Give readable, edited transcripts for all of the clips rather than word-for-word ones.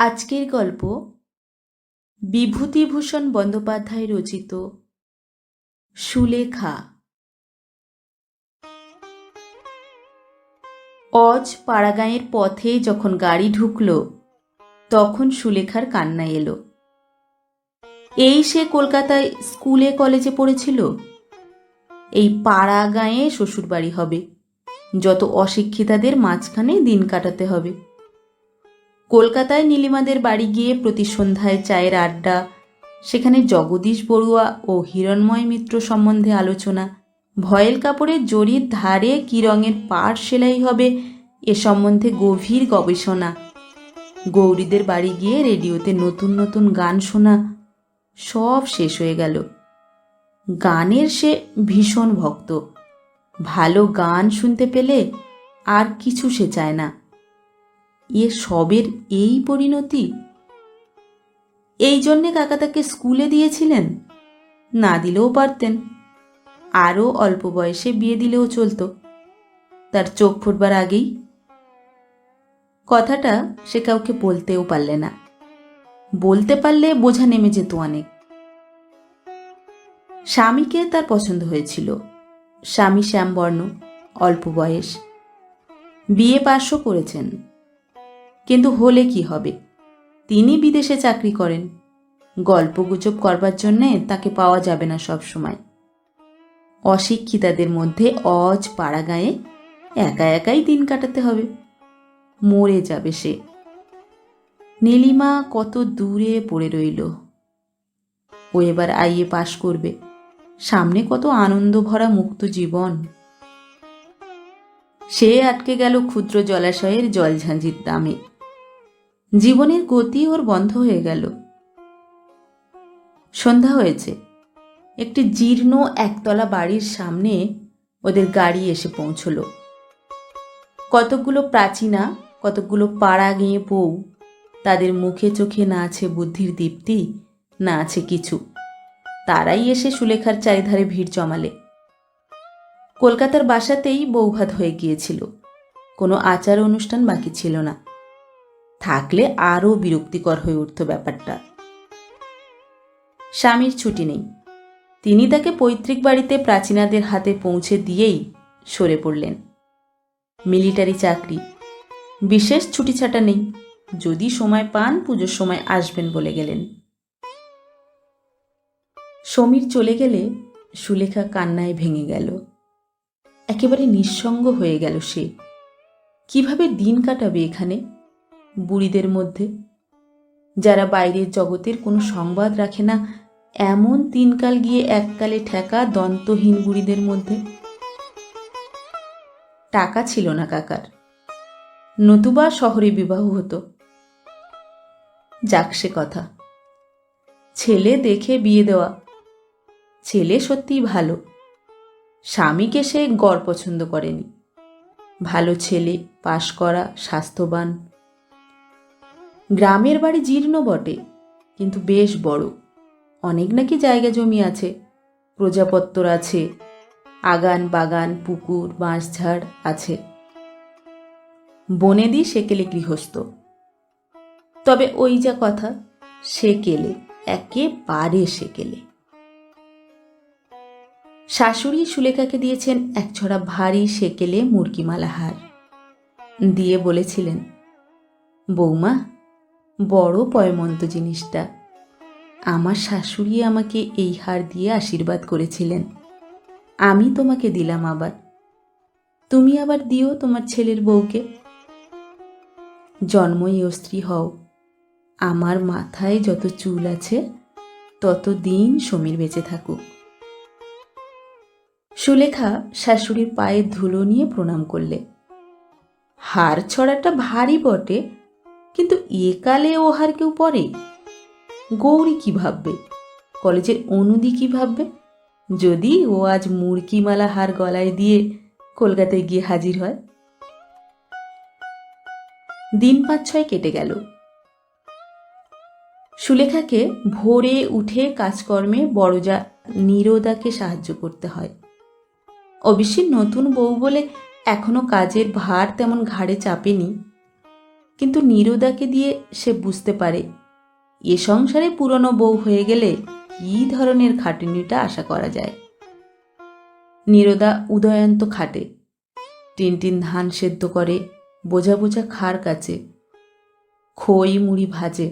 আজকের গল্প বিভূতিভূষণ বন্দ্যোপাধ্যায় রচিত সুলেখা। অজ পাড়াগাঁয়ের পথে যখন গাড়ি ঢুকল তখন সুলেখার কান্না এলো। এই সে কলকাতায় স্কুলে কলেজে পড়েছিল, এই পাড়াগাঁয়ে শ্বশুরবাড়ি হবে, যত অশিক্ষিতাদের মাঝখানে দিন কাটাতে হবে। কলকাতায় নীলিমাদের বাড়ি গিয়ে প্রতি সন্ধ্যায় চায়ের আড্ডা, সেখানে জগদীশ বড়ুয়া ও হিরণময় মিত্র সম্বন্ধে আলোচনা, ভয়েল কাপড়ের জরির ধারে কী রঙের পাড় সেলাই হবে এ সম্বন্ধে গভীর গবেষণা, গৌরীদের বাড়ি গিয়ে রেডিওতে নতুন নতুন গান শোনা, সব শেষ হয়ে গেল। গানের সে ভীষণ ভক্ত, ভালো গান শুনতে পেলে আর কিছু সে চায় না। এ সবের এই পরিণতি। এই জন্যে কাকা তাকে স্কুলে দিয়েছিলেন, না দিলেও পারতেন, আরও অল্প বয়সে বিয়ে দিলেও চলত, তার চোখ ফুটবার আগেই। কথাটা সে কাউকে বলতেও পারলে না, বলতে পারলে বোঝা নেমে যেত অনেক। স্বামীকে তার পছন্দ হয়েছিল, স্বামী শ্যামবর্ণ, অল্প বয়স, বিয়ে পাশও করেছেন, কিন্তু হলে কি হবে, তিনি বিদেশে চাকরি করেন, গল্পগুজব করবার জন্যে তাকে পাওয়া যাবে না সব সময়। অশিক্ষিতাদের মধ্যে অজ পাড়াগাঁয়ে একা একাই দিন কাটাতে হবে, মরে যাবে সে। নীলিমা কত দূরে পড়ে রইল, ও এবার আইএ পাশ করবে, সামনে কত আনন্দ ভরা মুক্ত জীবন। সে আটকে গেল ক্ষুদ্র জলাশয়ের জলঝাঁঝির দামে, জীবনের গতি ওর বন্ধ হয়ে গেল। সন্ধ্যা হয়েছে, একটি জীর্ণ একতলা বাড়ির সামনে ওদের গাড়ি এসে পৌঁছল। কতকগুলো প্রাচীনা, কতকগুলো পাড়া গেঁয়ে বউ, তাদের মুখে চোখে না আছে বুদ্ধির দীপ্তি, না আছে কিছু। তারাই এসে সুলেখার চারিধারে ভিড় জমালে। কলকাতার বাসাতেই বৌভাত হয়ে গিয়েছিল, কোনো আচার অনুষ্ঠান বাকি ছিল না, থাকলে আরও বিরক্তিকর হয়ে উঠত ব্যাপারটা। স্বামীর ছুটি নেই, তিনি তাকে পৈতৃক বাড়িতে প্রাচীনাদের হাতে পৌঁছে দিয়েই সরে পড়লেন। মিলিটারি চাকরি, বিশেষ ছুটি ছাটা নেই, যদি সময় পান পুজোর সময় আসবেন বলে গেলেন। সমীর চলে গেলে সুলেখা কান্নায় ভেঙে গেল, একেবারে নিঃসঙ্গ হয়ে গেল সে। কিভাবে দিন কাটাবে এখানে বুড়িদের মধ্যে, যারা বাইরের জগতের কোনো সংবাদ রাখে না, এমন তিনকাল গিয়ে এককালে ঠেকা দন্তহীন বুড়িদের মধ্যে। টাকা ছিল না কাকার, নতুবা শহরে বিবাহ হতো। যাক সে কথা, ছেলে দেখে বিয়ে দেওয়া, ছেলে সত্যিই ভালো, স্বামীকে সে গড় পছন্দ করেনি। ভালো ছেলে, পাশ করা, স্বাস্থ্যবান। গ্রামের বাড়ি জীর্ণ বটে, কিন্তু বেশ বড়, অনেক নাকি জায়গা জমি আছে, প্রজাপত্তর আছে, আগান বাগান পুকুর বাঁশঝাড় আছে। বনেদি সেকেলে গৃহস্থ, তবে ওই যা কথা, সেকেলে, একেবারে সেকেলে। শাশুড়ি সুলেখাকে দিয়েছেন একছড়া ভারী সেকেলে মুরগিমালা হার, দিয়ে বলেছিলেন, বৌমা, বড় পয়মন্ত জিনিসটা, আমার শাশুড়ি আমাকে এই হার দিয়ে আশীর্বাদ করেছিলেন, আমি তোমাকে দিলাম, আবার তুমি আবার দিও তোমার ছেলের বউকে। জন্মই ও স্ত্রী হও, আমার মাথায় যত চুল আছে তত দিন সমীর বেঁচে থাকুক। সুলেখা শাশুড়ির পায়ের ধুলো নিয়ে প্রণাম করলে। হার ছড়াটা ভারী বটে, কিন্তু একালে ও হার কেউ পরে? গৌরী কি ভাববে, কলেজের অনুদি কি ভাববে, যদি ও আজ মুরগিমালা হার গলায় দিয়ে কলকাতায় গিয়ে হাজির হয়? দিন 5-6 কেটে গেল। সুলেখাকে ভোরে উঠে কাজকর্মে বড়জা নীরদাকে সাহায্য করতে হয়। অবশ্যই নতুন বউ বলে এখনো কাজের ভার তেমন ঘাড়ে চাপেনি, কিন্তু নীরদাকে দিয়ে সে বুঝতে পারে এ সংসারে পুরনো বউ হয়ে গেলে কী ধরনের খাটুনিটা আশা করা যায়। নীরদা উদয়ান্ত খাটে, টিনটিন ধান সেদ্ধ করে, বোঝা বোঝা খাড় কাচে, খই মুড়ি ভাজে,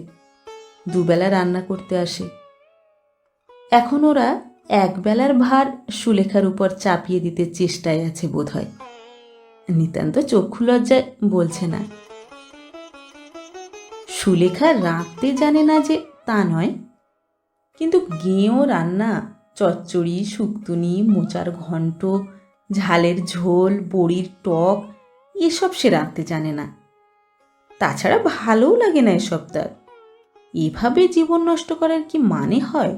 দুবেলা রান্না করতে আসে। এখন ওরা একবেলার ভার সুলেখার উপর চাপিয়ে দিতে চেষ্টায় আছে বোধহয়। নিতান্ত চক্ষু লজ্জায় বলছে না। সুলেখা রাঁধতে জানে না যে তা নয়, কিন্তু গেঁয়ো রান্না, চচ্চড়ি, শুক্তুনি, মোচার ঘণ্ট, ঝালের ঝোল, বড়ির টক এসব সে রাঁধতে জানে না। তাছাড়া ভালোও লাগে না এসব তার। এভাবে জীবন নষ্ট করার কি মানে হয়?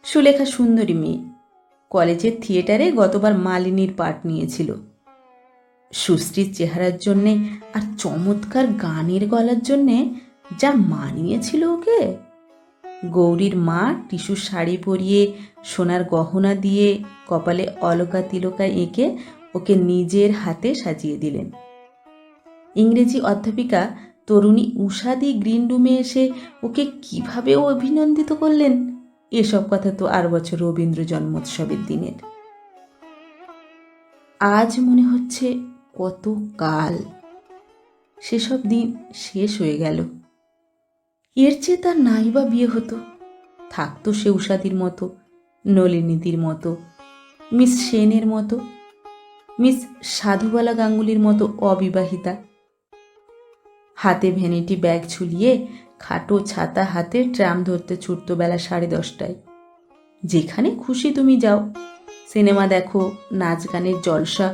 সুলেখা সুন্দরী মেয়ে, কলেজের থিয়েটারে গতবার মালিনীর পাঠ নিয়েছিল। সুশ্রীর চেহারার জন্যে আর চমৎকার গানের গলার জন্যে যা মানিয়েছিল ওকে। গৌরীর মা টিস্যু শাড়ি পরিয়ে, সোনার গহনা দিয়ে, কপালে অলকা তিলকা এঁকে ওকে নিজের হাতে সাজিয়ে দিলেন। ইংরেজি অধ্যাপিকা তরুণী উষাদি গ্রিন রুমে এসে ওকে কিভাবে অভিনন্দিত করলেন, এসব কথা তো আর বছর রবীন্দ্র জন্মোৎসবের দিনের। আজ মনে হচ্ছে কত কাল সেসব দিন শেষ হয়ে গেল। এর চেয়ে তার নাইবা বিয়ে হতো, থাকতো সে উষাদির মতো, নলিনীদির মতো, মিস সেনের মতো, মিস সাধুবালা গাঙ্গুলির মতো অবিবাহিতা। হাতে ভ্যানিটি ব্যাগ ঝুলিয়ে, খাটো ছাতা হাতে ট্রাম ধরতে ছুটত বেলা 10:30টায়। যেখানে খুশি তুমি যাও, সিনেমা দেখো, নাচ গানের জলসা,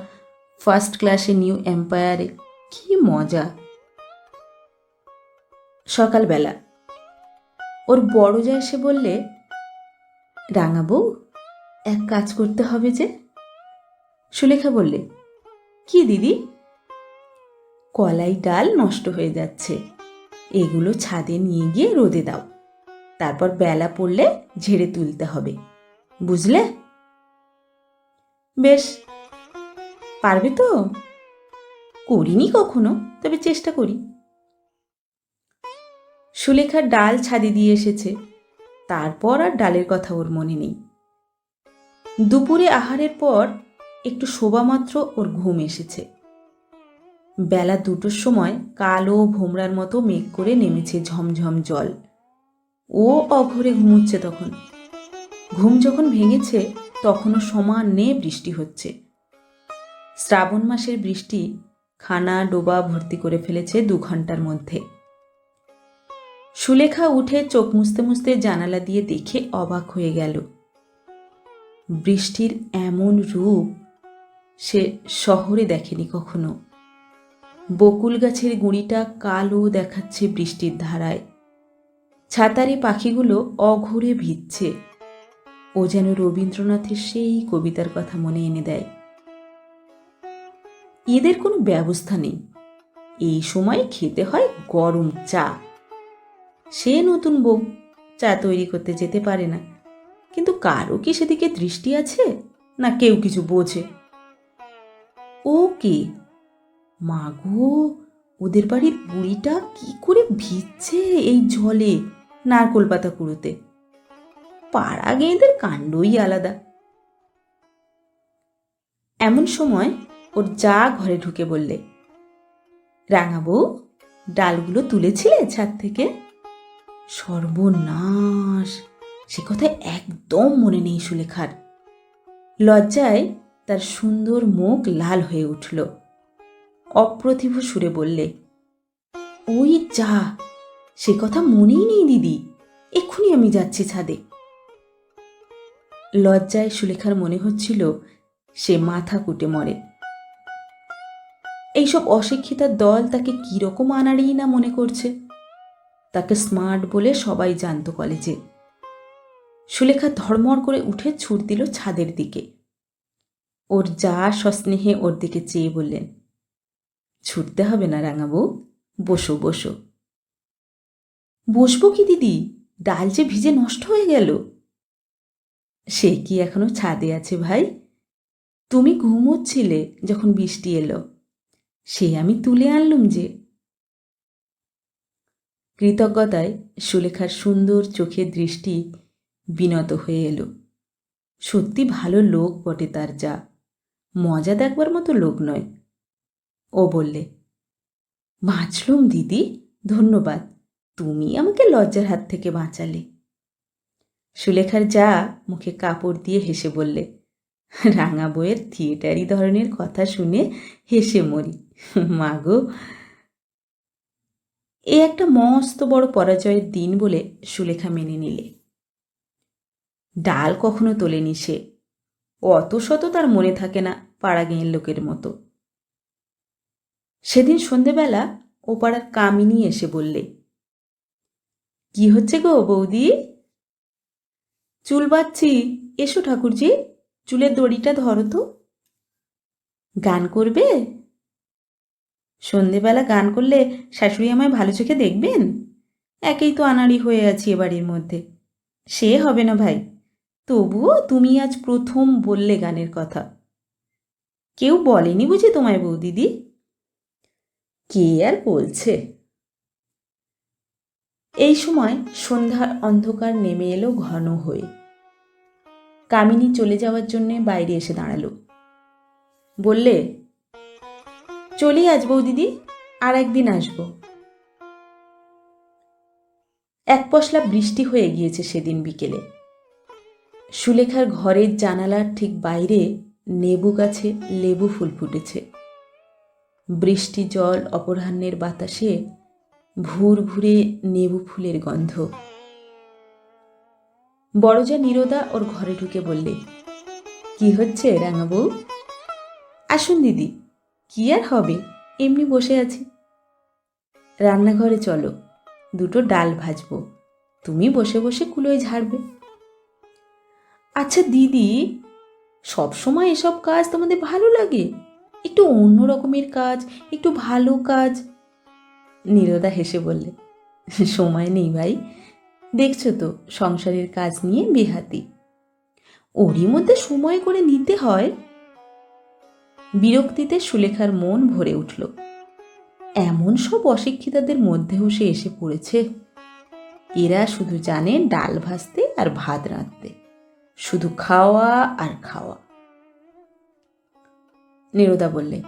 ফার্স্ট ক্লাসে নিউ এম্পায়ারে, কি মজা। সকালবেলা ওর বড় যা এসে বললে, রাঙাবউ, এক কাজ করতে হবে যে। সুলেখা বললে, কি দিদি? কলাই ডাল নষ্ট হয়ে যাচ্ছে, এগুলো ছাদে নিয়ে গিয়ে রোদে দাও, তারপর বেলা পড়লে ঝেড়ে তুলতে হবে, বুঝলে? বেশ, পারবে তো? করিনি কখনো, তবে চেষ্টা করি। সুলেখা ডাল ছাদে দিয়ে এসেছে, তারপর আর ডালের কথা ওর মনে নেই। দুপুরে আহারের পর একটু শোবা মাত্র ওর ঘুম এসেছে। বেলা 2টোর সময় কালো ভোমরার মতো মেঘ করে নেমেছে ঝমঝম জল। ও অঘরে ঘুমুচ্ছে তখন। ঘুম যখন ভেঙেছে তখনও সমানে বৃষ্টি হচ্ছে। শ্রাবণ মাসের বৃষ্টি খানা ডোবা ভর্তি করে ফেলেছে 2 ঘন্টার মধ্যে। সুলেখা উঠে চোখ মুছতে মুছতে জানালা দিয়ে দেখে অবাক হয়ে গেল। বৃষ্টির এমন রূপ সে শহরে দেখেনি কখনো। বকুল গাছের গুঁড়িটা কালো দেখাচ্ছে বৃষ্টির ধারায়। ছাতারে পাখিগুলো অঘোরে ভিজছে। ও যেন রবীন্দ্রনাথের সেই কবিতার কথা মনে এনে দেয়। এদের কোনো ব্যবস্থা নেই, এই সময় খেতে হয় গরম চা। সে নতুন বউ, চা তৈরি করতে যেতে পারে না, কিন্তু কারও কি সেদিকে দৃষ্টি আছে? না কেউ কিছু বোঝে? ও কে? মাগো, ওদের বাড়ির বুড়িটা কি করে ভিজছে এই জলে নারকোল পাতা কুড়োতে। পাড়া গেঁদের কাণ্ডই আলাদা। এমন সময় ওর যা ঘরে ঢুকে বললে, রাঙাবউ, ডালগুলো তুলেছিলে ছাদ থেকে? সর্বনাশ, সে কথা একদম মনে নেই সুলেখার। লজ্জায় তার সুন্দর মুখ লাল হয়ে উঠল। অপ্রতিভ সুরে বললে, ওই যা, সে কথা মনেই নেই দিদি, এক্ষুনি আমি যাচ্ছি ছাদে। লজ্জায় সুলেখার মনে হচ্ছিল সে মাথা কুটে মরে। এইসব অশিক্ষিতার দল তাকে কিরকম আনাড়ি না মনে করছে। তাকে স্মার্ট বলে সবাই জানত কলেজে। সুলেখা ধড়মড় করে উঠে ছুট দিল ছাদের দিকে। ওর যা সস্নেহে ওর দিকে চেয়ে বললেন, ছুটতে হবে না রাঙাবউ, বসো বসো। বসবো কি দিদি, ডাল যে ভিজে নষ্ট হয়ে গেল। সে কি এখনো ছাদে আছে ভাই? তুমি ঘুমোচ্ছিলে যখন বৃষ্টি এলো। সে আমি তুলে আনলুম যে। কৃতজ্ঞতায় সুলেখার সুন্দর চোখের দৃষ্টি বিনত হয়ে এলো। সত্যি ভালো লোক বটে তার যা, মজা দেখবার মতো লোক নয়। ও বললে, বাঁচলুম দিদি, ধন্যবাদ, তুমি আমাকে লজ্জার হাত থেকে বাঁচালে। সুলেখার যা মুখে কাপড় দিয়ে হেসে বললে, রাঙা বইয়ের থিয়েটারি ধরনের কথা শুনে হেসে মরি। মাগো, এ একটা মস্ত বড় পরাজয়ের দিন বলে সুলেখা মেনে নিলে। ডাল কখনো তোলেনি সে, অত শত তার মনে থাকে না পাড়া গেঁয়ের লোকের মতো। সেদিন সন্ধেবেলা ও পাড়ার কামিনী এসে বললে, কি হচ্ছে গো বৌদি? চুল বাঁধছি, এসো ঠাকুরজি, চুলের দড়িটা ধরো তো। গান করবে? সন্ধেবেলা গান করলে শাশুড়ি আমায় ভালো চোখে দেখবেন? একেই তো আনাড়ি হয়ে আছি এ বাড়ির মধ্যে। সে হবে না ভাই, তবুও তুমি আজ প্রথম বললে গানের কথা। কেউ বলেনি বুঝি তোমায় বৌদিদি? কে আর বলছে। এই সময় সন্ধ্যার অন্ধকার নেমে এলো ঘন হয়ে। কামিনী চলে যাওয়ার জন্যে বাইরে এসে দাঁড়ালো। বললে, চলি আজ বৌদিদি, আর একদিন আসব। এক পশলা বৃষ্টি হয়ে গিয়েছে সেদিন বিকেলে। সুলেখার ঘরের জানালার ঠিক বাইরে নেবু গাছে লেবু ফুল ফুটেছে। বৃষ্টি জল অপরাহ্নের বাতাসে ভুর ভুরে নেবু ফুলের গন্ধ। বড়জা নীরদা ওর ঘরে ঢুকে বললে, কি হচ্ছে রাঙা বউ? আসুন দিদি, কি আর হবে, এমনি বসে আছি। রান্নাঘরে চলো, দুটো ডাল ভাজবো, তুমি বসে বসে কুলোয় ঝাড়বে। আচ্ছা দিদি, সবসময় এসব কাজ তোমাদের ভালো লাগে? একটু অন্য রকমের কাজ, একটু ভালো কাজ। নীরদা হেসে বললে, সময় নেই ভাই, দেখছো তো সংসারের কাজ নিয়ে বেহাতি, ওরই মধ্যে সময় করে নিতে হয়। বিরক্তিতে সুলেখার মন ভরে উঠল। এমন সব অশিক্ষিতাদের মধ্যেও সে এসে পড়েছে। এরা শুধু জানে ডাল ভাজতে আর ভাত রাঁধতে, শুধু খাওয়া আর খাওয়া। নীরদা বললে,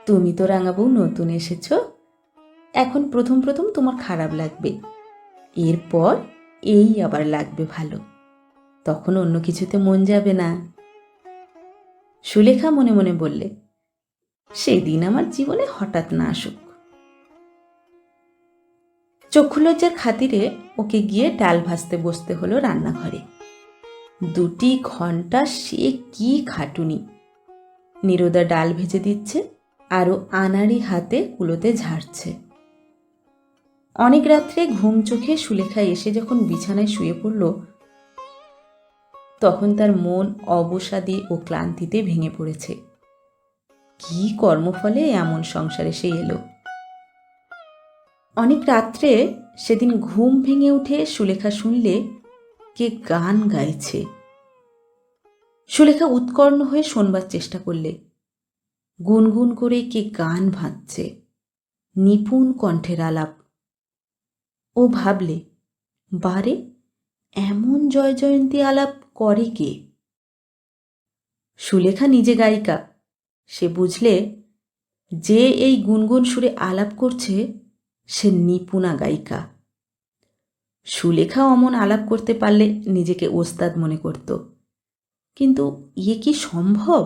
তুমি তো রাঙাবউ নতুন এসেছ, এখন প্রথম প্রথম তোমার খারাপ লাগবে, এরপর এই আবার লাগবে ভালো, তখন অন্য কিছুতে মন যাবে না। সুলেখা মনে মনে বললে, সেদিন আমার জীবনে হঠাৎ না আসুক। চক্ষুলজ্জার খাতিরে ওকে গিয়ে ডাল ভাজতে বসতে হলো রান্নাঘরে। 2 ঘন্টা সে কি খাটুনি। নীরদা ডাল ভেজে দিচ্ছে, আরও আনাড়ি হাতে কুলোতে ঝাড়ছে। অনেক রাত্রে ঘুম চোখে সুলেখা এসে যখন বিছানায় শুয়ে পড়ল, তখন তার মন অবসাদে ও ক্লান্তিতে ভেঙে পড়েছে। কি কর্মফলে এমন সংসারে সে এলো। অনেক রাত্রে সেদিন ঘুম ভেঙে উঠে সুলেখা শুনলে কে গান গাইছে। সুলেখা উৎকর্ণ হয়ে শোনবার চেষ্টা করলে। গুনগুন করে কে গান ভাঁজছে, নিপুণ কণ্ঠের আলাপ। ও ভাবলে, বারে, এমন জয় জয়ন্তী আলাপ করে কে? সুলেখা নিজে গায়িকা, সে বুঝলে যে এই গুনগুন সুরে আলাপ করছে সে নিপুণা গায়িকা। সুলেখা অমন আলাপ করতে পারলে নিজেকে ওস্তাদ মনে করত, কিন্তু এ কি সম্ভব?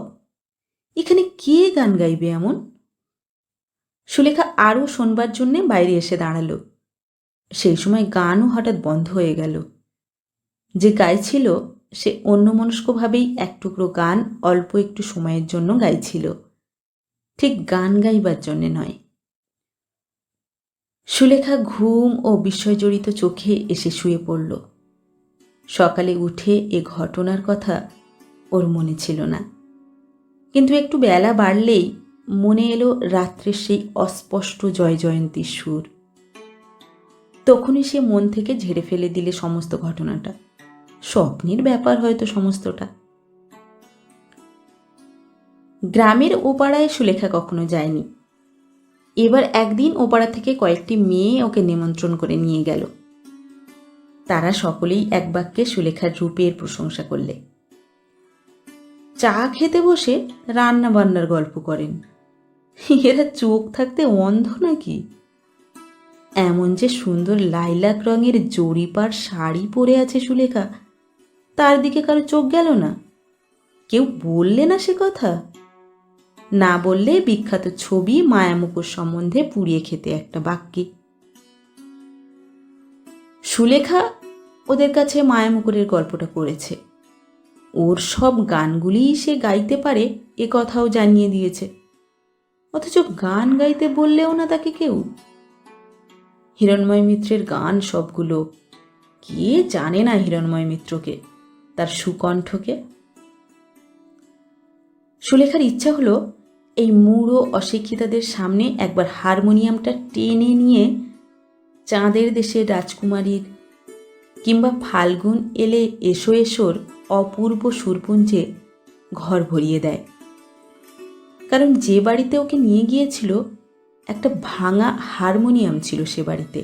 এখানে কে গান গাইবে এমন? সুলেখা আরও শোনবার জন্যে বাইরে এসে দাঁড়ালো। সেই সময় গানও হঠাৎ বন্ধ হয়ে গেল। যে গাইছিল সে অন্যমনস্কভাবেই এক টুকরো গান অল্প একটু সময়ের জন্য গাইছিল, ঠিক গান গাইবার জন্যে নয়। সুলেখা ঘুম ও বিস্ময়জড়িত চোখে এসে শুয়ে পড়ল। সকালে উঠে এ ঘটনার কথা ওর মনে ছিল না, কিন্তু একটু বেলা বাড়লেই মনে এলো রাত্রের সেই অস্পষ্ট জয় জয়ন্তীর সুর। তখনই সে মন থেকে ঝেড়ে ফেলে দিলে সমস্ত ঘটনাটা। স্বপ্নের ব্যাপার হয়তো সমস্তটা। গ্রামের ও পাড়ায় সুলেখা কখনো যায়নি। এবার একদিন ও পাড়া থেকে কয়েকটি মেয়ে ওকে নিমন্ত্রণ করে নিয়ে গেল। তারা সকলেই এক বাক্যে সুলেখার রূপের প্রশংসা করলে। চা খেতে বসে রান্না বান্নার গল্প করেন। এরা চোখ থাকতে অন্ধ নাকি? এমন যে সুন্দর লাইলাক রঙের জরিপার শাড়ি পরে আছে সুলেখা, তার দিকে কারো চোখ গেল না? কেউ বললে না সে কথা? না বললে বিখ্যাত ছবি মায়ামুকুর সম্বন্ধে পুড়িয়ে খেতে একটা বাক্যে। সুলেখা ওদের কাছে মায়ামুকুরের গল্পটা করেছে। ওর সব গানগুলিই সে গাইতে পারে এ কথাও জানিয়ে দিয়েছে। অথচ গান গাইতে বললেও না তাকে কেউ। হিরণময় মিত্রের গান সবগুলো। কে জানে না হিরণময় মিত্রকে, তার সুকণ্ঠকে? সুলেখার ইচ্ছা হলো এই মূঢ় অশিক্ষিতাদের সামনে একবার হারমোনিয়ামটা টেনে নিয়ে চাঁদের দেশের রাজকুমারীর কিংবা ফাল্গুন এলে এসো এসোর অপূর্ব সুরপুঞ্জে ঘর ভরিয়ে দেয়। কারণ যে বাড়িতে ওকে নিয়ে গিয়েছিল একটা ভাঙা হারমোনিয়াম ছিল সে বাড়িতে।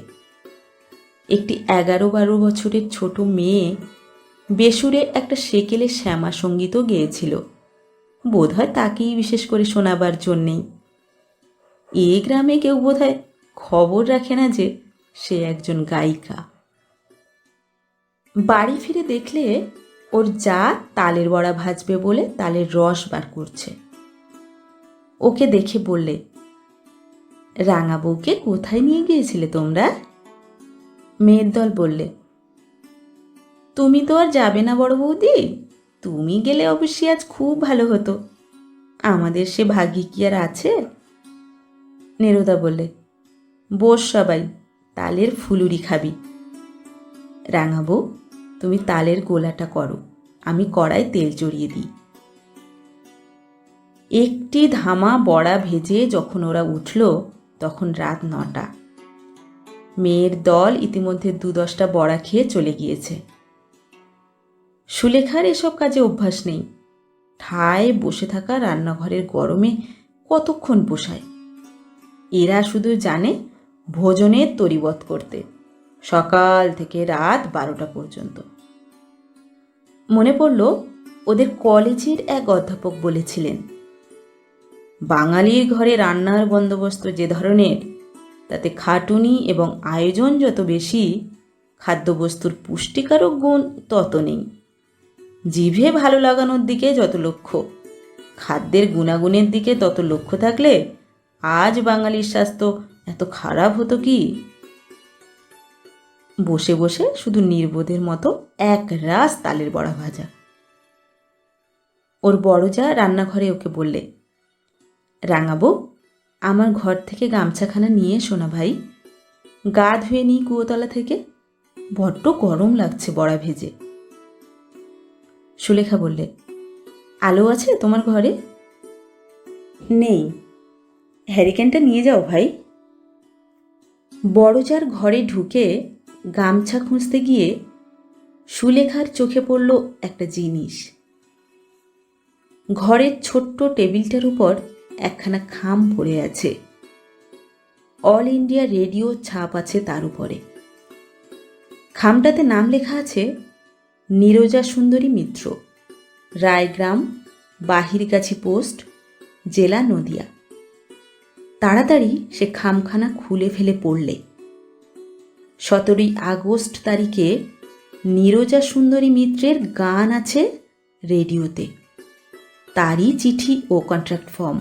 একটি 11-12 বছরের ছোট মেয়ে বেসুরে একটা সেকেলে শ্যামা সঙ্গীতও গেয়েছিল, বোধহয় তাকেই বিশেষ করে শোনাবার জন্যেই। এই গ্রামে কেউ বোধহয় খবর রাখে না যে সে একজন গায়িকা। বাড়ি ফিরে দেখলে ওর যা তালের বড়া ভাজবে বলে তালের রস বার করছে। ওকে দেখে বললে, রাঙা বউকে কোথায় নিয়ে গিয়েছিলে তোমরা? মেয়ের দল বললে, তুমি তো আর যাবে না বড় বৌদি, তুমি গেলে অবশ্যই আজ খুব ভালো হতো, আমাদের সে ভাগ্যে কি আর আছে? নেরুদা বললে, বস সবাই, তালের ফুলুরি খাবি। রাঙা বউ, তুমি তালের গোলাটা করো, আমি কড়ায় তেল চড়িয়ে দিই। একটি ধামা বড়া ভেজে যখন ওরা উঠল তখন রাত 9টা। মেয়ের দল ইতিমধ্যে 2-10টা বড়া খেয়ে চলে গিয়েছে। সুলেখার এসব কাজে অভ্যাস নেই। ঠায় বসে থাকা রান্নাঘরের গরমে কতক্ষণ পোষায়। এরা শুধু জানে ভোজনের তরিবত করতে, সকাল থেকে রাত 12টা পর্যন্ত। মনে পড়ল ওদের কলেজের এক অধ্যাপক বলেছিলেন, বাঙালির ঘরে রান্নার বন্দোবস্ত যে ধরনের, তাতে খাটুনি এবং আয়োজন যত বেশি, খাদ্যবস্তুর পুষ্টিকারক গুণ তত নেই। জিভে ভালো লাগানোর দিকে যত লক্ষ্য, খাদ্যের গুণাগুণের দিকে তত লক্ষ্য থাকলে আজ বাঙালির স্বাস্থ্য এত খারাপ হতো কি? বসে বসে শুধু নির্বোধের মতো এক রাস তালের বড়া ভাজা। ওর বড় যা রান্নাঘরে ওকে বললে, রাঙাবো, আমার ঘর থেকে গামছাখানা নিয়ে এসো না ভাই, গা ধুয়ে নিই কুয়োতলা থেকে, বড্ড গরম লাগছে বড়া ভেজে। সুলেখা বললে, আলো আছে তোমার ঘরে? নেই। হ্যারিকেনটা নিয়ে যাও ভাই। বড় যার ঘরে ঢুকে গামছা খুঁজতে গিয়ে সুলেখার চোখে পড়ল একটা জিনিস। ঘরের ছোট্ট টেবিলটার উপর একখানা খাম পড়ে আছে। অল ইন্ডিয়া রেডিও ছাপ আছে তার উপরে। খামটাতে নাম লেখা আছে নীরজা সুন্দরী মিত্র, রায়গ্রাম, বাহিরগাছি পোস্ট, জেলা নদিয়া। তাড়াতাড়ি সে খামখানা খুলে ফেলে পড়লে 17ই আগস্ট তারিখে নীরজা সুন্দরী মিত্রের গান আছে রেডিওতে, তারই চিঠি ও কন্ট্রাক্ট ফর্ম।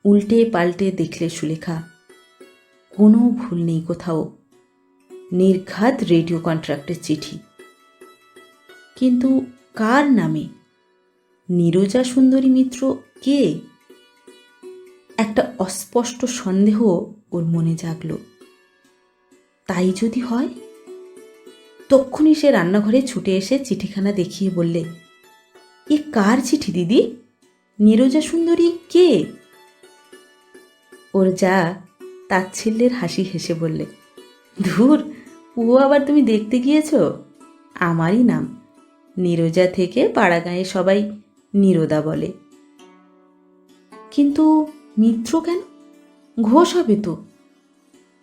উল্টে পাল্টে দেখলে সুলেখা, কোনো ভুল নেই কোথাও, নির্ঘাত রেডিও কন্ট্রাক্টের চিঠি। কিন্তু কার নামে? নীরজা সুন্দরী মিত্র কে? একটা অস্পষ্ট সন্দেহ ওর মনে জাগল। তাই যদি হয়? তক্ষুনি সে রান্নাঘরে ছুটে এসে চিঠিখানা দেখিয়ে বললে, এ কার চিঠি দিদি? নীরজা সুন্দরী কে? ওর যা তাচ্ছিল্যের হাসি হেসে বললে, ধুর, ও আবার তুমি দেখতে গিয়েছ? আমারই নাম, নীরজা থেকে পাড়াগাঁয়ে সবাই নীরদা বলে। কিন্তু মিত্র কেন? ঘোষ হবে তো।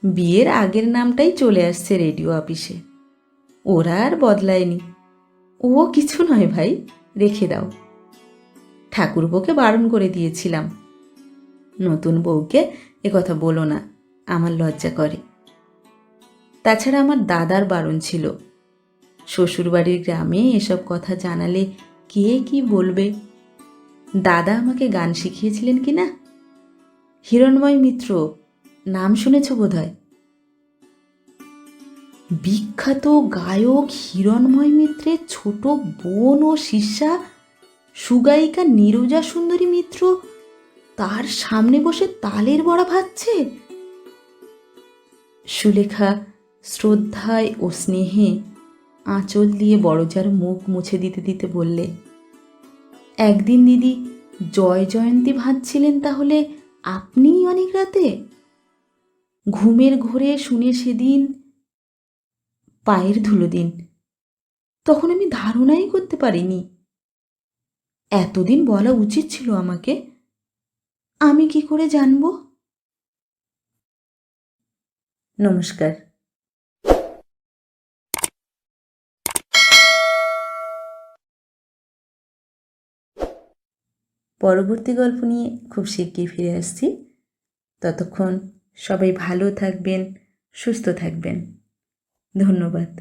বিয়ের আগের নামটাই চলে আসছে রেডিও অফিসে। ওরা আর বদলায়নি। ও কিছু নয় ভাই, রেখে দাও। ঠাকুরপোকে বারণ করে দিয়েছিলাম, নতুন বউকে একথা বলো না, আমার লজ্জা করে। তাছাড়া আমার দাদার বারণ ছিল, শ্বশুরবাড়ির গ্রামে এসব কথা জানালে কে কি বলবে। দাদা আমাকে গান শিখিয়েছিলেন কি না, হিরণময় মিত্র, নাম শুনেছ বোধহয়। বিখ্যাত গায়ক হিরণময় মিত্রের ছোট বোন ও শিষ্যা সুগায়িকা নীরজা সুন্দরী মিত্র তার সামনে বসে তালের বড়া ভাজছে। সুলেখা শ্রদ্ধায় ও স্নেহে আঁচল দিয়ে বড়জার মুখ মুছে দিতে দিতে বললে, একদিন দিদি জয় জয়ন্তী ভাজছিলেন, তাহলে আপনিই অনেক রাতে? ঘুমের ঘোরে শুনে সেদিন পায়ের ধুলো দিন। তখন আমি ধারণাই করতে পারিনি। এতদিন বলা উচিত ছিল আমাকে, আমি কি করে জানব? নমস্কার। পরবর্তী গল্প নিয়ে খুব শিগগির ফিরে আসছি। ততক্ষণ সবাই ভালো থাকবেন, সুস্থ থাকবেন। ধন্যবাদ।